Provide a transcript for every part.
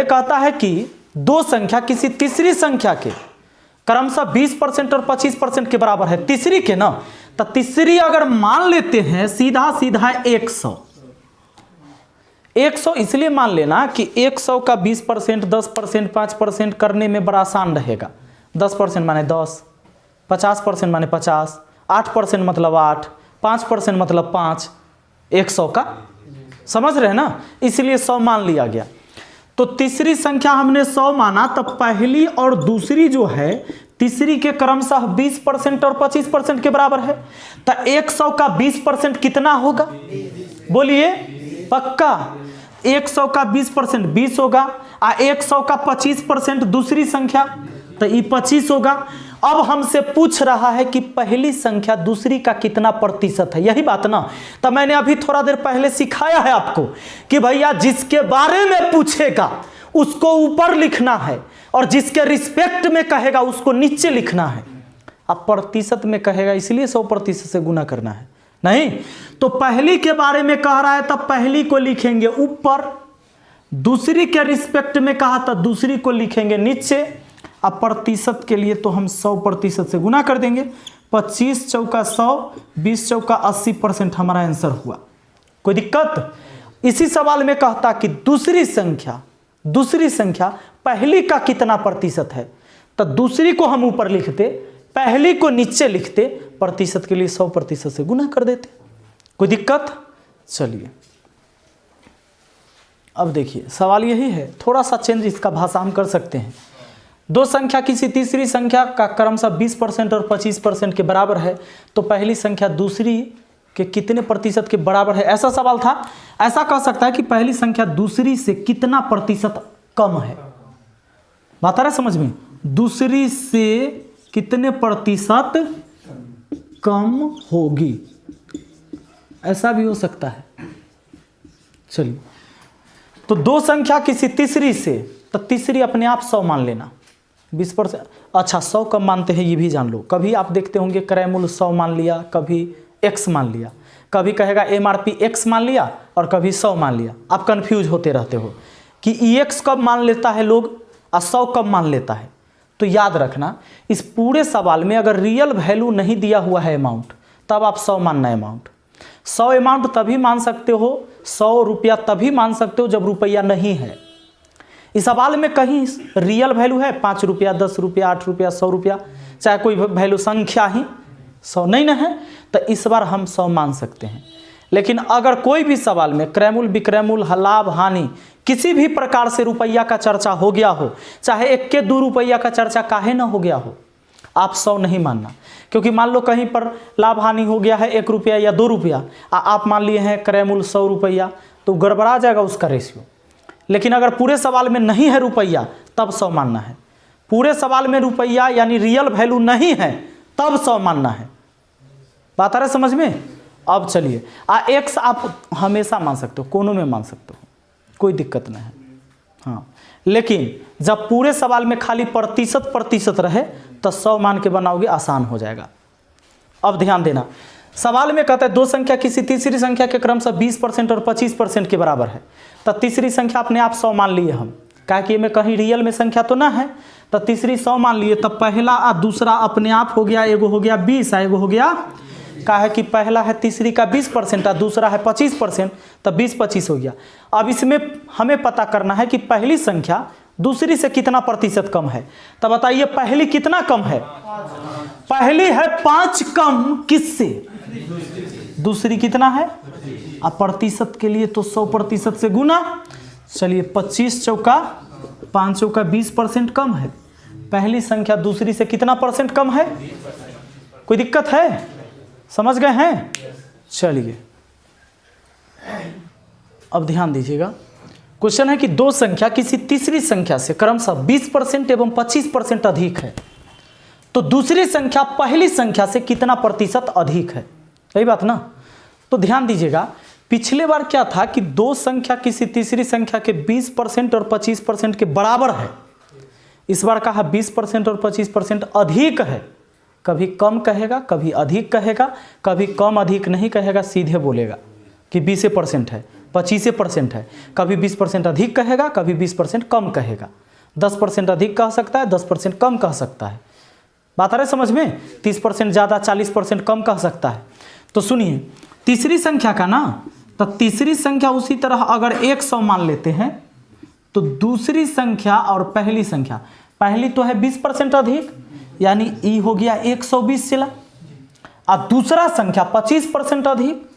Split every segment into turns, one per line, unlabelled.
पहले कहता है कि दो संख्या किसी तीसरी संख्या के क्रमशः 20% और 25% के बराबर है, तीसरी के ना, तो तीसरी अगर मान लेते हैं सीधा सीधा 100 इसलिए मान लेना कि 100 का 20%, 10%, 5% करने में बड़ा आसान रहेगा। 10% माने 10, 50% माने 50, 8% मतलब 8, 5% मतलब 5, 100 का, समझ रहे हैं ना, इसलिए 100 मान लिया गया। तो तीसरी संख्या हमने 100 माना, तब पहली और दूसरी जो है तीसरी के क्रमशः 20% और 25% के बराबर है। तो 100 का 20% कितना होगा, बोलिए पक्का। 100 का 20% 20 होगा, 100 का 25% दूसरी संख्या, तो ये 25 होगा। अब हमसे पूछ रहा है कि पहली संख्या दूसरी का कितना प्रतिशत है, यही बात ना। तो मैंने अभी थोड़ा देर पहले सिखाया है आपको कि भैया जिसके बारे में पूछेगा उसको ऊपर लिखना है और जिसके रिस्पेक्ट में कहेगा उसको नीचे लिखना है। अब प्रतिशत में कहेगा इसलिए 100% से गुना करना है, नहीं तो पहली के बारे में कह रहा है तब पहली को लिखेंगे ऊपर, दूसरी के रिस्पेक्ट में कहा तो दूसरी को लिखेंगे नीचे। अब प्रतिशत के लिए तो हम 100% से गुना कर देंगे। 25 चौका 100, 20 चौका 80% हमारा आंसर हुआ। कोई दिक्कत? इसी सवाल में कहता कि दूसरी संख्या पहली का कितना प्रतिशत है, तो दूसरी को हम ऊपर लिखते, पहली को नीचे लिखते, प्रतिशत के लिए 100% से गुना कर देते। कोई दिक्कत? चलिए अब देखिए सवाल यही है, थोड़ा सा चेंज इसका भाषा हम कर सकते हैं। दो संख्या किसी तीसरी संख्या का क्रमशः 20% और 25% के बराबर है, तो पहली संख्या दूसरी के कितने प्रतिशत के बराबर है, ऐसा सवाल था। ऐसा कह सकता है कि पहली संख्या दूसरी से कितना प्रतिशत कम है। बात आ रहा है समझ में? दूसरी से कितने प्रतिशत कम होगी, ऐसा भी हो सकता है। चलिए, तो दो संख्या किसी तीसरी से, तो तीसरी अपने आप 100 मान लेना, 20%। अच्छा 100 कब मानते हैं ये भी जान लो। कभी आप देखते होंगे क्रयमूल्य 100 मान लिया, कभी x मान लिया, कभी कहेगा MRP x मान लिया और कभी 100 मान लिया। आप कंफ्यूज होते रहते हो कि EX कब मान लेता है लोग और 100 कब मान लेता है। तो याद रखना, इस पूरे सवाल में अगर रियल वैल्यू नहीं दिया हुआ है अमाउंट, तब आप 100 मानना अमाउंट। 100 अमाउंट तभी मान सकते हो, 100 रुपया तभी मान सकते हो जब रुपया नहीं है। इस सवाल में कहीं रियल वैल्यू है 5 रुपया, 10 रुपया, 8 रुपया, 100 रुपया, चाहे कोई वैल्यू संख्या ही 100 नहीं ना है, तो इस बार हम 100 मान सकते हैं। लेकिन अगर कोई भी सवाल में क्रयमूल्य विक्रयमूल्य लाभ हानि किसी भी प्रकार से रुपया का चर्चा हो गया हो, चाहे 1 के 2 रुपया का चर्चा काहे ना हो गया हो, आप 100 नहीं मानना। क्योंकि मान लो कहीं पर लाभ हानि हो गया है 1 रुपया या 2 रुपया, आप मान लिए हैं क्रयमूल्य 100 रुपया, तो गड़बड़ा जाएगा उसका रेशियो। लेकिन अगर पूरे सवाल में नहीं है रुपया, तब 100 मानना है। पूरे सवाल में रुपया यानी रियल वैल्यू नहीं है, तब 100 मानना है। बात आ रहा है समझ में? अब चलिए, x आप हमेशा मान सकते हो, कोनों में मान सकते हो, कोई दिक्कत नहीं है। हाँ, लेकिन जब पूरे सवाल में खाली प्रतिशत रहे तो 100 मान के बनाओगे, आसान हो जाएगा। अब ध्यान देना, सवाल में कहता है दो संख्या किसी तीसरी संख्या के क्रमशः 20% और 25% के बराबर है, तो तीसरी संख्या अपने आप 100 मान लिए हम, क्या कि में कहीं रियल में संख्या तो ना है, तो तीसरी 100 मान लिए। तब पहला और दूसरा अपने आप हो गया, एगो हो गया 20, एगो हो गया, क्या है कि पहला है तीसरी का 20% और दूसरा है 25%, तब 20-25 हो गया। अब इसमें हमें पता करना है कि पहली संख्या दूसरी से कितना प्रतिशत कम है। तब बताइए पहली कितना कम है? पहली है 5 कम किससे? दूसरी कितना है? अब प्रतिशत के लिए तो 100% से गुना। चलिए 25 चौका 5 चौका 20% कम है। पहली संख्या दूसरी से कितना परसेंट कम है? कोई दिक्कत है? समझ गए हैं? चलिए अब ध्यान दीजिएगा, क्वेश्चन है कि दो संख्या किसी तीसरी संख्या से क्रमशः 20% एवं 25% अधिक है, तो दूसरी संख्या पहली संख्या से कितना प्रतिशत अधिक है। यही बात ना? तो ध्यान दीजिएगा, पिछले बार क्या था कि दो संख्या किसी तीसरी संख्या के 20% और 25% के बराबर है। इस बार कहा 20% और 25% अधिक है। कभी कम कहेगा, कभी अधिक कहेगा, कभी कम अधिक नहीं कहेगा, सीधे बोलेगा कि 20% है। 25% है, कभी 20% अधिक कहेगा, कभी 20% कम कहेगा। 10% अधिक कह सकता है, 10% कम कह सकता है। बात आ रहा है समझ में? 30% ज़्यादा, 40% कम कह सकता है। तो सुनिए, तीसरी संख्या का ना, तो तीसरी संख्या उसी तरह अगर 100 मान लेते हैं तो दूसरी संख्या और पहली संख्या, पहली तो है 20% अधिक, यानी ई हो गया 120 चला, और दूसरा संख्या 25% अधिक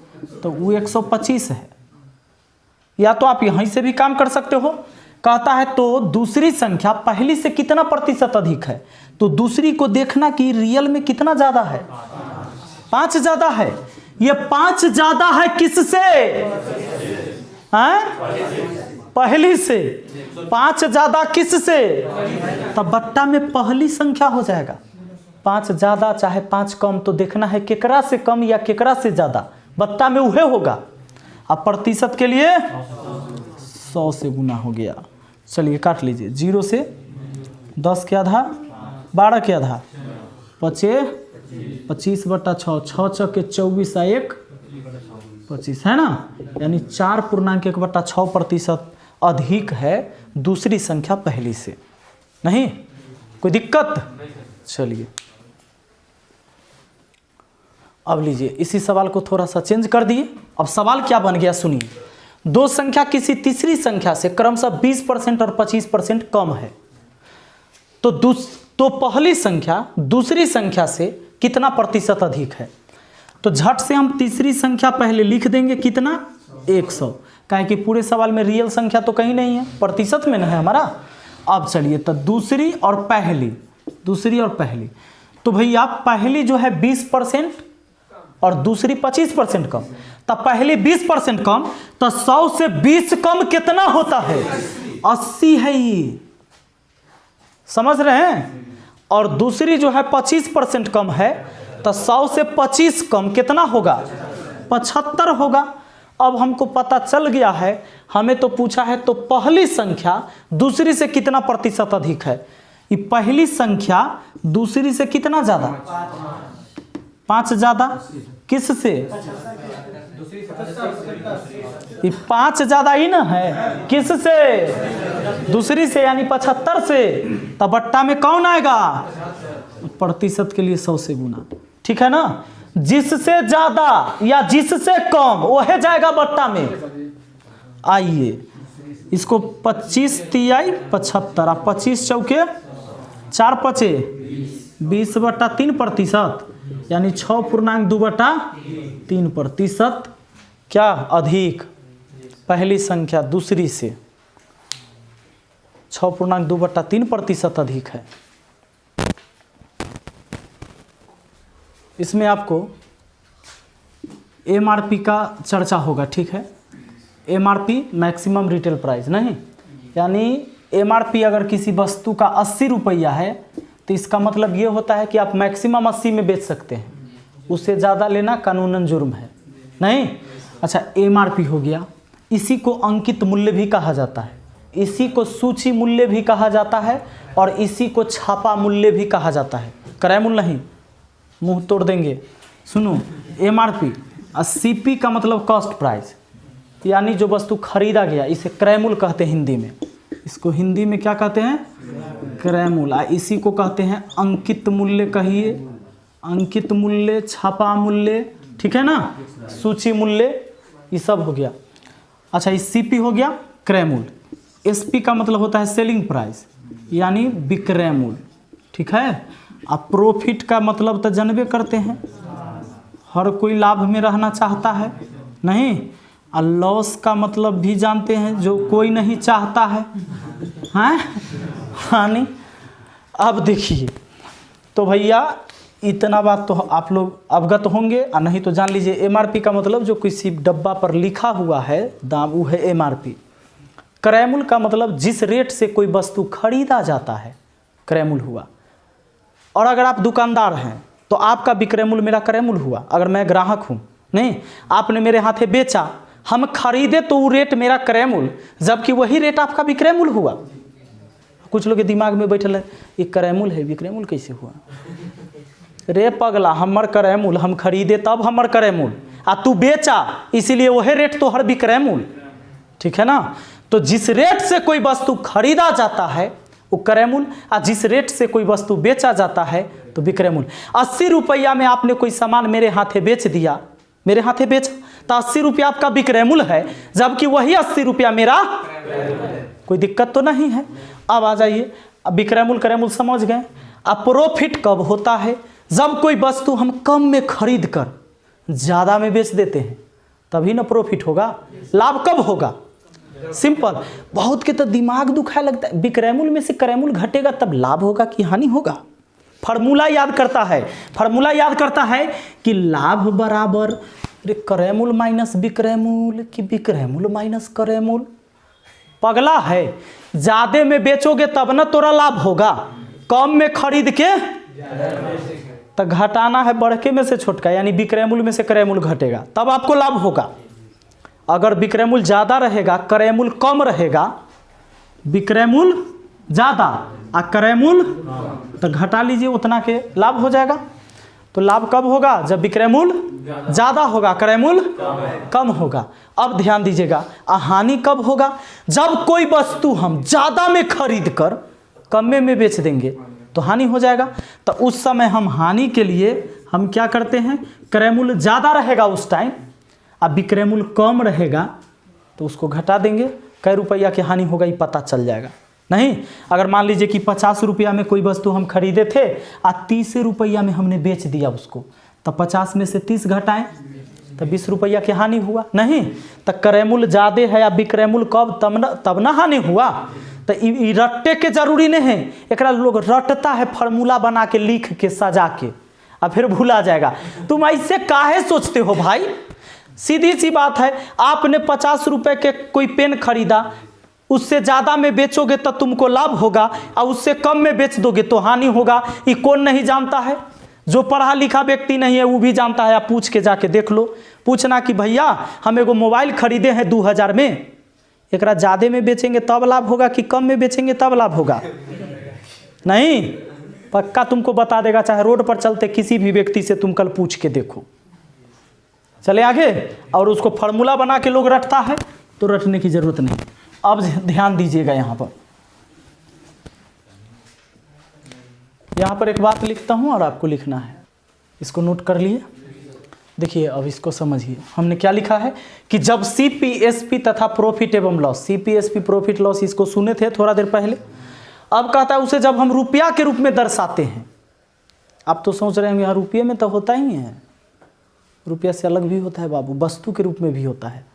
तो वो 125 है। या तो आप यहीं से भी काम कर सकते हो, कहता है तो दूसरी संख्या पहली से कितना प्रतिशत अधिक है, तो दूसरी को देखना कि रियल में कितना ज्यादा है, 5 ज्यादा है। ये 5 ज्यादा है किससे? पहली से। 5 ज्यादा किससे? तब बट्टा में पहली संख्या हो जाएगा। 5 ज्यादा चाहे 5 कम, तो देखना है केकरा से कम या केकरा से ज्यादा, बट्टा में वह होगा। अब प्रतिशत के लिए 100 से गुना हो गया। चलिए काट लीजिए, 0 से 10 के आधा, 12 के आधा, 25/6, 6 चौके 24 और 1 25 है ना, यानी 4.1/6% अधिक है दूसरी संख्या पहली से। नहीं कोई दिक्कत? चलिए अब लीजिए, इसी सवाल को थोड़ा सा चेंज कर दिए। अब सवाल क्या बन गया सुनिए, दो संख्या किसी तीसरी संख्या से क्रमशः 20% और 25% कम है, तो पहली संख्या दूसरी संख्या से कितना प्रतिशत अधिक है। तो झट से हम तीसरी संख्या पहले लिख देंगे, कितना? 100, काहे कि पूरे सवाल में रियल संख्या तो कहीं नहीं है, प्रतिशत में नहीं है हमारा। अब चलिए, तो दूसरी और पहली, तो भैया पहली जो है 20% और दूसरी 25% कम, तब पहली 20% कम, तो 100 से 20 कम कितना होता है? 80 है ये, समझ रहे हैं? और दूसरी जो है 25% कम है, तो 100 से 25 कम कितना होगा? 75 होगा। अब हमको पता चल गया है, हमें तो पूछा है तो पहली संख्या दूसरी से कितना प्रतिशत अधिक है। ये पहली संख्या दूसरी से कितना ज्यादा? 5 ज्यादा किससे? ये 5 ज्यादा ही ना है, किससे? दूसरी से, यानी 75 से। तब बट्टा में कौन आएगा? प्रतिशत के लिए 100 से गुना, ठीक है ना। जिससे ज्यादा या जिससे कम वह जाएगा बट्टा में। आइए इसको 25 तिहाई 75, 25 चौके 4 पचे 20/3%, यानी 6.2/3% क्या अधिक? पहली संख्या दूसरी से 6.2/3% अधिक है। इसमें आपको MRP का चर्चा होगा, ठीक है। MRP मैक्सिमम रिटेल प्राइस, नहीं, यानी MRP अगर किसी वस्तु का 80 रुपया है तो इसका मतलब ये होता है कि आप मैक्सिमम 80 में बेच सकते हैं, उससे ज़्यादा लेना कानूनन जुर्म है, नहीं। अच्छा, MRP हो गया। इसी को अंकित मूल्य भी कहा जाता है, इसी को सूची मूल्य भी कहा जाता है, और इसी को छापा मूल्य भी कहा जाता है। क्रय मूल्य नहीं, मुंह तोड़ देंगे। सुनो, MRP और CP का मतलब कॉस्ट प्राइस, यानी जो वस्तु खरीदा गया, इसे क्रय मूल्य कहते हैं हिंदी में। इसको हिंदी में क्या कहते हैं? क्रय मूल्य। इसी को कहते हैं अंकित मूल्य, कहिए अंकित मूल्य, छापा मूल्य, ठीक है ना, सूची मूल्य, ये सब हो गया। अच्छा, इस CP हो गया क्रय मूल्य। SP का मतलब होता है सेलिंग प्राइस, यानी विक्रय मूल्य, ठीक है। अब प्रॉफिट का मतलब तो जानबे करते हैं, हर कोई लाभ में रहना चाहता है, नहीं। और लॉस का मतलब भी जानते हैं, जो कोई नहीं चाहता है, हैं, हानि। अब देखिए, तो भैया इतना बात तो आप लोग अवगत होंगे, और नहीं तो जान लीजिए MRP का मतलब जो किसी डब्बा पर लिखा हुआ है दाम, वो है MRP। क्रय मूल्य का मतलब जिस रेट से कोई वस्तु खरीदा जाता है, क्रय मूल्य हुआ। और अगर आप दुकानदार हैं तो आपका विक्रय मूल्य मेरा क्रय मूल्य हुआ। अगर मैं ग्राहक हूँ, नहीं, आपने मेरे हाथे बेचा, हम खरीदे तो वो रेट मेरा क्रय मूल्य, जबकि वही रेट आपका विक्रय मूल्य हुआ। कुछ लोग के दिमाग में बैठल है, ये क्रय मूल्य है, विक्रय मूल्य कैसे हुआ? रे पगला, हमर क्रय मूल्य, हम खरीदे तब हमर क्रय मूल्य, आ तू बेचा इसीलिए वही रेट तो हर विक्रय मूल्य। ठीक है ना। तो जिस रेट से कोई वस्तु खरीदा जाता है वो क्रय मूल्य, और जिस रेट से कोई वस्तु बेचा जाता है तो विक्रय मूल्य। 80 रुपया में आपने कोई सामान मेरे हाथे बेच दिया, मेरे हाथे बेचा, तो 80 रुपया आपका विक्रय मूल्य है, जबकि वही 80 रुपया मेरा, कोई दिक्कत तो नहीं है। अब आ जाइए, अब विक्रय मूल्य क्रय मूल्य समझ गए। अब प्रॉफिट कब होता है? जब कोई वस्तु हम कम में खरीद कर ज़्यादा में बेच देते हैं, तभी ना प्रॉफिट होगा। लाभ कब होगा? सिंपल। बहुत के तो दिमाग दुखाए लगता है, विक्रय मूल्य में से क्रय मूल्य घटेगा तब लाभ होगा कि हानि होगा। फार्मूला याद करता है, फार्मूला याद करता है कि लाभ बराबर क्रय मूल्य माइनस विक्रय मूल्य, कि विक्रय मूल्य माइनस क्रय मूल्य। पगला है, ज्यादा में बेचोगे तब ना तोरा लाभ होगा, कम में खरीद के तो घटाना है बड़के में से छोटका, यानी विक्रय मूल्य में से क्रय मूल्य घटेगा तब आपको लाभ होगा। अगर विक्रय मूल्य ज़्यादा रहेगा, क्रय मूल्य कम रहेगा, विक्रय मूल्य ज़्यादा और क्रय मूल्य तो घटा लीजिए, उतना के लाभ हो जाएगा। तो लाभ कब होगा? जब विक्रय मूल्य ज़्यादा होगा, क्रय मूल्य कम होगा। अब ध्यान दीजिएगा, हानि कब होगा? जब कोई वस्तु हम ज़्यादा में खरीद कर कम में बेच देंगे तो हानि हो जाएगा। तो उस समय हम हानि के लिए हम क्या करते हैं? क्रय मूल्य ज़्यादा रहेगा उस टाइम, अब विक्रय मूल्य कम रहेगा तो उसको घटा देंगे। कई रुपया की हानि होगा ये पता चल जाएगा। नहीं, अगर मान लीजिए कि 50 रुपया में कोई वस्तु हम खरीदे थे और 30 रुपया में हमने बेच दिया उसको, तो 50 में से 30 घटाएं तो 20 रुपया की हानि हुआ। नहीं, तो क्रय मूल्य ज़्यादा है या विक्रय मूल्य कब, तब ना हानि हुआ। तो रट्टे के जरूरी नहीं है, एक लोग रटता है फार्मूला बना के लिख के सजा के और फिर भूला जाएगा। तुम ऐसे काहे सोचते हो भाई? सीधी सी बात है, आपने 50 रुपए के कोई पेन खरीदा, उससे ज़्यादा में बेचोगे तो तुमको लाभ होगा और उससे कम में बेच दोगे तो हानि होगा। ये कौन नहीं जानता है? जो पढ़ा लिखा व्यक्ति नहीं है वो भी जानता है। आप पूछ के जाके देख लो, पूछना कि भैया हम एगो मोबाइल खरीदे हैं 2000 में, एक ज़्यादा में बेचेंगे तब लाभ होगा कि कम में बेचेंगे तब लाभ होगा? नहीं, पक्का तुमको बता देगा। चाहे रोड पर चलते किसी भी व्यक्ति से तुम कल पूछ के देखो। चले आगे, और उसको फार्मूला बना के लोग रटता है तो रटने की जरूरत नहीं। अब ध्यान दीजिएगा, यहाँ पर एक बात लिखता हूँ और आपको लिखना है, इसको नोट कर लिए। देखिए अब इसको समझिए, हमने क्या लिखा है कि जब CPSP तथा प्रॉफिट एवं लॉस, CPSP प्रॉफिट लॉस इसको सुने थे थोड़ा देर पहले। अब कहता है उसे जब हम रुपया के रूप में दर्शाते हैं। आप तो सोच रहे हैं यहाँ रुपये में तो होता ही है, रुपया से अलग भी होता है बाबू, वस्तु के रूप में भी होता है।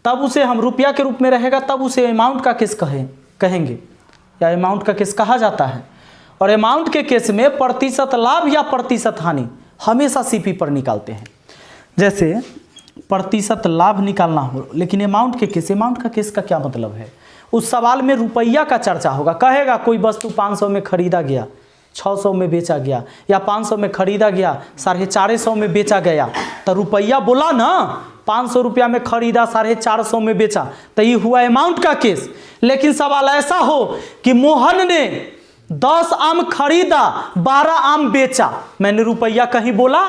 तब उसे हम रुपया के रूप में रहेगा तब उसे अमाउंट का केस कहेंगे या अमाउंट का केस कहा जाता है। और अमाउंट के केस में प्रतिशत लाभ या प्रतिशत हानि हमेशा CP पर निकालते हैं। जैसे प्रतिशत लाभ निकालना हो, लेकिन अमाउंट का केस का क्या मतलब है? उस सवाल में रुपया का चर्चा होगा। कहेगा कोई वस्तु 500 में खरीदा गया, 600 में बेचा गया, या 500 में खरीदा गया 450 में बेचा गया, तो रुपया बोला ना, 500 रुपया में खरीदा 450 में बेचा, तो ये हुआ अमाउंट का केस। लेकिन सवाल ऐसा हो कि मोहन ने 10 आम खरीदा 12 आम बेचा, मैंने रुपया कहीं बोला?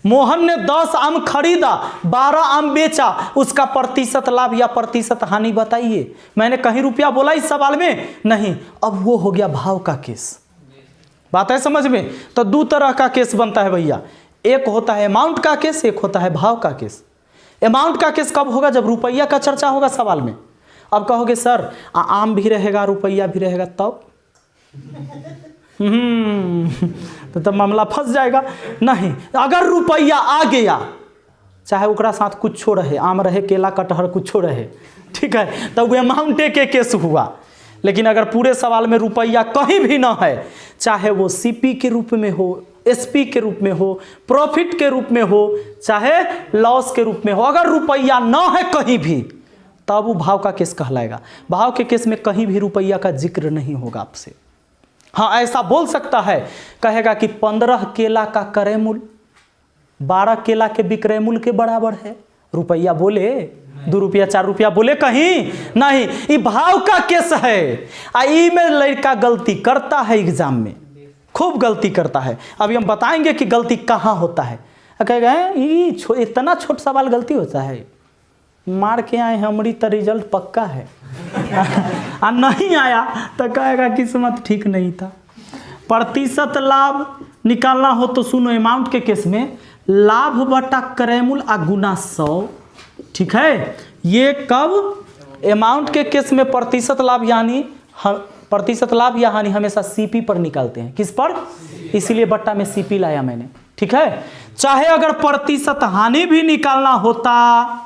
मोहन ने 10 आम खरीदा 12 आम बेचा, उसका प्रतिशत लाभ या प्रतिशत हानि बताइए। मैंने कहीं रुपया बोला इस सवाल में? नहीं। अब वो हो गया भाव का केस। बात है समझ में? तो दो तरह का केस बनता है भैया, एक होता है अमाउंट का केस, एक होता है भाव का केस। अमाउंट का केस कब होगा? जब रुपया का चर्चा होगा सवाल में। अब कहोगे सर आम भी रहेगा रुपया भी रहेगा तब तो मामला फंस जाएगा। नहीं, अगर रुपया आ गया, चाहे उसका साथ कुछ रहे, आम रहे केला कटहर कुछ रहे, ठीक है, तब वो अमाउंट के केस हुआ। लेकिन अगर पूरे सवाल में रुपया कहीं भी ना है, चाहे वो CP के रूप में हो, SP के रूप में हो, प्रॉफिट के रूप में हो, चाहे लॉस के रूप में हो, अगर रुपया ना है कहीं भी, तब वो भाव का केस कहलाएगा। भाव के केस में कहीं भी रुपया का जिक्र नहीं होगा आपसे। हाँ, ऐसा बोल सकता है, कहेगा कि 15 केला का क्रय मूल्य 12 केला के विक्रय मूल्य के बराबर है। रुपया बोले? 2 रुपया 4 रुपया बोले कहीं? नहीं, ये भाव का केस है। आई में लड़का गलती करता है, एग्जाम में खूब गलती करता है। अभी हम बताएंगे कि गलती कहाँ होता है। कहेगा इतना छोटा सवाल गलती होता है, मार के आए हमारी तो रिजल्ट पक्का है और नहीं आया तो कहेगा किस्मत ठीक नहीं था। प्रतिशत लाभ निकालना हो तो सुनो, अमाउंट के केस में लाभ बटा क्रयमूल आ गुना 100, ठीक है। ये कब? अमाउंट के केस में प्रतिशत लाभ यानी प्रतिशत लाभ या हानि हमेशा सीपी पर निकालते हैं। किस पर? इसीलिए बट्टा में सीपी लाया मैंने, ठीक है। चाहे अगर प्रतिशत हानि भी निकालना होता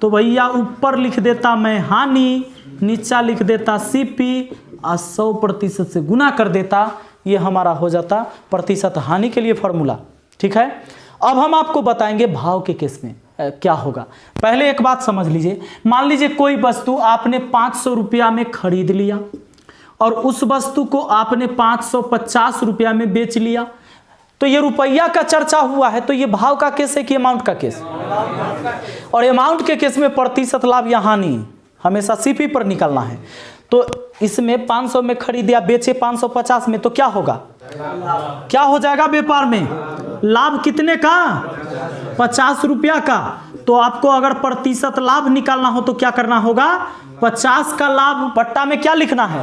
तो भैया ऊपर लिख देता मैं हानि, नीचा लिख देता सीपी और 100% से गुना कर देता, ये हमारा हो जाता प्रतिशत हानि के लिए फॉर्मूला, ठीक है। अब हम आपको बताएंगे भाव के केस में क्या होगा। पहले एक बात समझ लीजिए, मान लीजिए कोई वस्तु आपने 500 रुपया में खरीद लिया और उस वस्तु को आपने 550 रुपया में बेच लिया, तो ये रुपया का चर्चा हुआ है, तो ये भाव का केस है कि अमाउंट का केस? और अमाउंट के केस में प्रतिशत लाभ या हानि हमेशा सीपी पर निकालना है। तो इसमें 500 में खरीदा, बेचे 550 में, तो क्या होगा? क्या हो जाएगा व्यापार में? लाभ कितने का? 50 रुपया का। तो आपको अगर प्रतिशत लाभ निकालना हो तो क्या करना होगा? 50 का लाभ बट्टा में क्या लिखना है?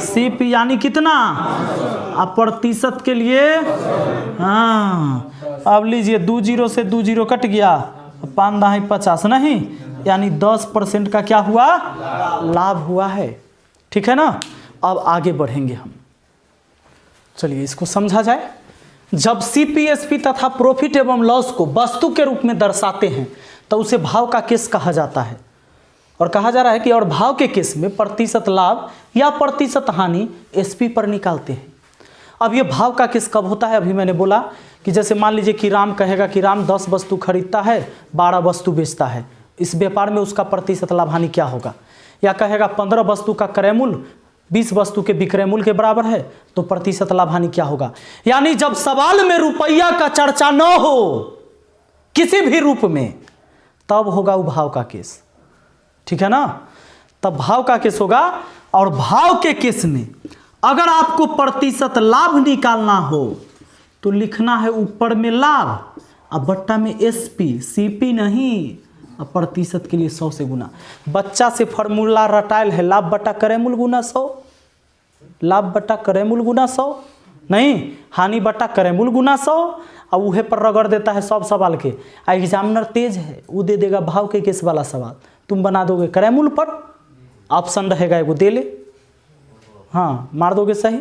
सीपी यानी कितना? अब प्रतिशत के लिए अब लीजिए 2 जीरो से 2 जीरो कट गया, 5 दहाई 50 नहीं, यानी 10% का क्या हुआ? लाभ हुआ है, ठीक है ना। अब आगे बढ़ेंगे हम, चलिए इसको समझा जाए। जब सीपीएसपी तथा प्रॉफिट एवं लॉस को वस्तु के रूप में दर्शाते हैं तो उसे भाव का केस कहा जाता है। और कहा जा रहा है कि और भाव के केस में प्रतिशत लाभ या प्रतिशत हानि एसपी पर निकालते हैं। अब ये भाव का केस कब होता है? अभी मैंने बोला कि जैसे मान लीजिए कि राम कहेगा कि राम 10 वस्तु खरीदता है, 12 वस्तु बेचता है, इस व्यापार में उसका प्रतिशत लाभ हानि क्या होगा? या कहेगा 15 वस्तु का क्रय मूल्य 20 वस्तु के विक्रय मूल्य के बराबर है, तो प्रतिशत लाभ हानि क्या होगा? यानी जब सवाल में रुपया का चर्चा न हो किसी भी रूप में, तब होगा वो भाव का केस, ठीक है ना। तब भाव का केस होगा। और भाव के केस में अगर आपको प्रतिशत लाभ निकालना हो तो लिखना है ऊपर में लाभ और बट्टा में एसपी, सीपी नहीं, और प्रतिशत के लिए 100 से गुना। बच्चा से फॉर्मूला रटाइल है, लाभ बटा क्रयमूल्य गुना 100, लाभ बटा क्रयमूल्य गुना 100 नहीं, हानि बटा क्रयमूल्य गुना 100। अब उहे पर रगड़ देता है सब सवाल के। एग्जामिनर तेज है, वो दे देगा भाव के केस वाला सवाल, तुम बना दोगे क्रयमूल्य पर, ऑप्शन रहेगा एगो दे ले, हाँ मार दोगे सही।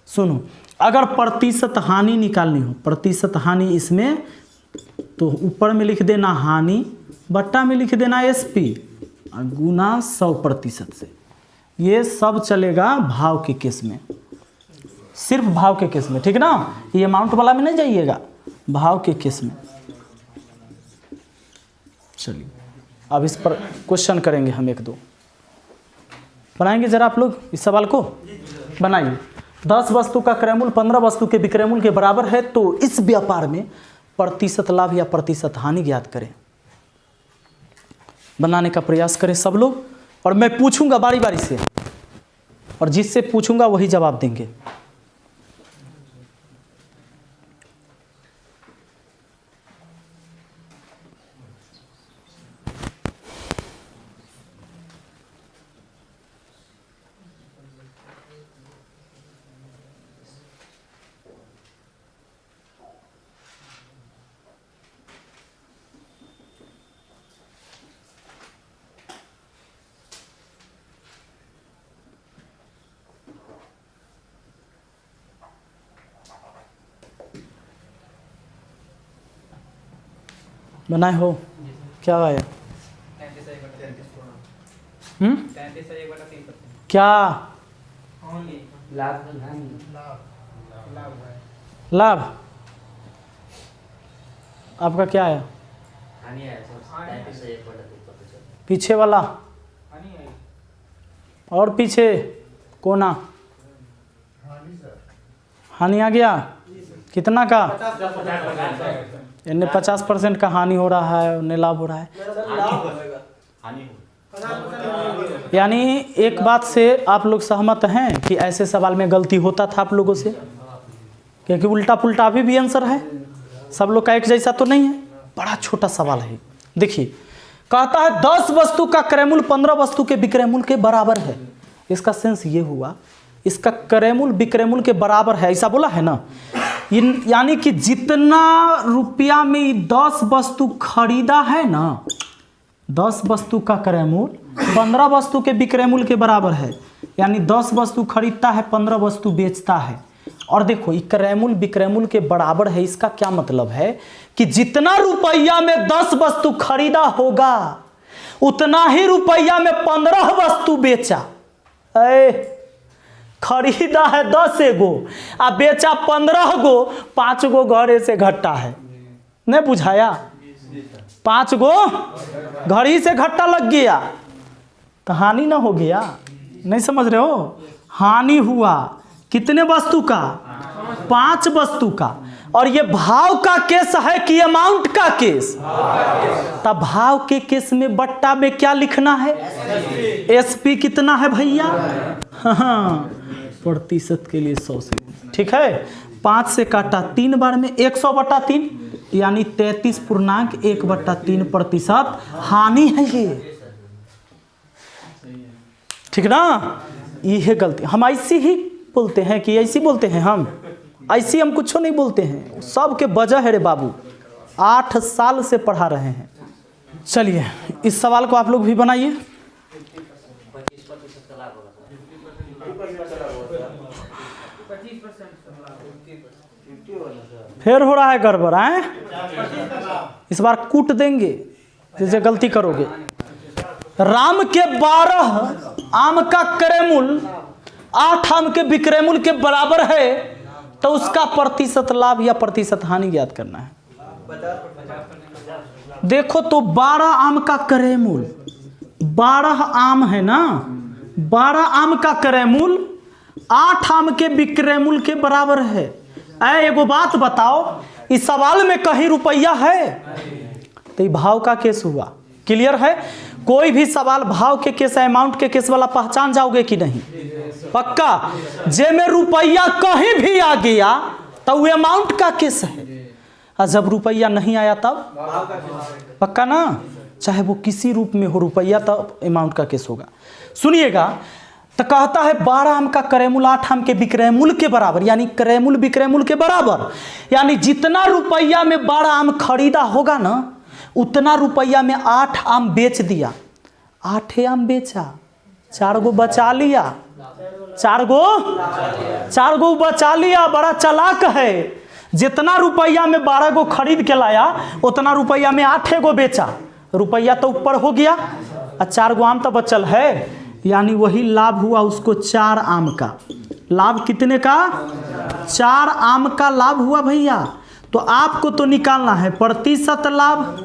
सुनो, अगर प्रतिशत हानि निकालनी हो, प्रतिशत हानि इसमें, तो ऊपर में लिख देना हानि, बट्टा में लिख देना एसपी और गुना 100% से। ये सब चलेगा भाव के केस में, सिर्फ भाव के केस में, ठीक ना। ये अमाउंट वाला में नहीं जाइएगा, भाव के केस में। चलिए अब इस पर क्वेश्चन करेंगे हम, 1-2 बनाएंगे। जरा आप लोग इस सवाल को बनाइए। 10 वस्तु का क्रयमूल्य 15 वस्तु के विक्रयमूल्य के बराबर है, तो इस व्यापार में प्रतिशत लाभ या प्रतिशत हानि ज्ञात करें। बनाने का प्रयास करें सब लोग, और मैं पूछूंगा बारी बारी से, और जिससे पूछूंगा वही जवाब देंगे। बनाए हो क्या आया? क्या लाभ? आपका क्या आया? पीछे वाला और पीछे कोना हानि आ गया। कितना का? इन्हें 50% का हानि हो रहा है, उन्हें लाभ हो रहा है। यानी एक बात से आप लोग सहमत हैं कि ऐसे सवाल में गलती होता था आप लोगों से, क्योंकि उल्टा पुल्टा अभी भी आंसर है, सब लोग का एक जैसा तो नहीं है। बड़ा छोटा सवाल है, देखिए कहता है 10 वस्तु का क्रय मूल्य 15 वस्तु के विक्रय मूल्य के बराबर है। इसका सेंस ये हुआ, इसका क्रय मूल्य विक्रय मूल्य के बराबर है, ऐसा बोला है ना। यानी कि जितना रुपया में 10 वस्तु खरीदा है ना, 10 वस्तु का क्रय मूल्य 15 वस्तु के विक्रय मूल्य के बराबर है। यानी 10 वस्तु खरीदता है, 15 वस्तु बेचता है। और देखो ये क्रय मूल्य विक्रय मूल्य के बराबर है, इसका क्या मतलब है कि जितना रुपया में 10 वस्तु खरीदा होगा उतना ही रुपया में 15 वस्तु बेचा। खरीदा है 10 गो आ बेचा 15 गो, 5 गो घरे से घट्टा है, नहीं बुझाया? 5 गो घड़ी से घट्टा लग गया तो हानि ना हो गया? नहीं समझ रहे हो? हानि हुआ कितने वस्तु का? 5 वस्तु का। और ये भाव का केस है कि अमाउंट का केस? तब भाव के केस में बट्टा में क्या लिखना है? एसपी कितना है भैया? हाँ, प्रतिशत के लिए 100 से, ठीक है। 5 से काटा 3 बार में 100/3 यानी 33.1/3% हानि है ये, ठीक ना। ये है गलती, हम ऐसी ही बोलते हैं कि ऐसी बोलते हैं हम, ऐसी हम कुछ नहीं बोलते हैं, सब के वजह है रे बाबू, 8 साल से पढ़ा रहे हैं। चलिए इस सवाल को आप लोग भी बनाइए। फिर हो रहा है गड़बड़ है, इस बार कूट देंगे जैसे गलती करोगे। राम के 12 आम का क्रय मूल्य 8 आम के विक्रय मूल्य के बराबर है, तो उसका प्रतिशत लाभ या प्रतिशत हानि ज्ञात करना है। देखो तो 12 आम का क्रय मूल्य, 12 आम है ना, 12 आम का क्रय मूल्य 8 आम के विक्रय मूल्य के बराबर है। एगो बात बताओ, इस सवाल में कहीं रुपया है? तो ये भाव का केस हुआ। क्लियर है? कोई भी सवाल भाव के केस अमाउंट के केस वाला पहचान जाओगे कि नहीं? पक्का। जे में रुपया कहीं भी आ गया तो वो अमाउंट का केस है, और जब रुपया नहीं आया तब पक्का ना, चाहे वो किसी रूप में हो रुपया, तब अमाउंट का केस होगा। सुनिएगा, तो कहता है 12 आम का क्रय मूल्य 8 आम के विक्रय मूल्य के बराबर, यानी क्रय मूल्य विक्रय मूल्य के बराबर, यानी जितना रुपया में 12 आम खरीदा होगा ना उतना रुपया में 8 आम बेच दिया। 8 आम बेचा, 4 गो बचा लिया, 4 गो बचा लिया। बड़ा चालाक है, जितना रुपया में 12 गो खरीद के लाया उतना रुपया में 8 गो बेचा, रुपया तो ऊपर हो गया और 4 गो आम तो बचल है, यानी वही लाभ हुआ उसको 4 आम का। लाभ कितने का? 4 आम का लाभ हुआ भैया। तो आपको तो निकालना है प्रतिशत लाभ,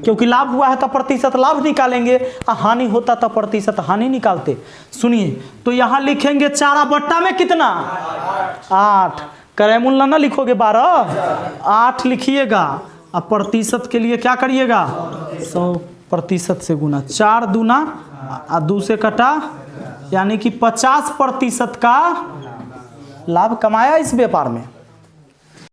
क्योंकि लाभ हुआ है तो प्रतिशत लाभ निकालेंगे, और हानि होता तो प्रतिशत हानि निकालते। सुनिए, तो यहाँ लिखेंगे 4 बट्टा में कितना? 8। क्रय मूल्य ना लिखोगे 12, 8 लिखिएगा, और प्रतिशत के लिए क्या करिएगा? 100% से गुना, 4 दूना और 2 से कटा, यानी कि 50% का लाभ कमाया इस व्यापार में।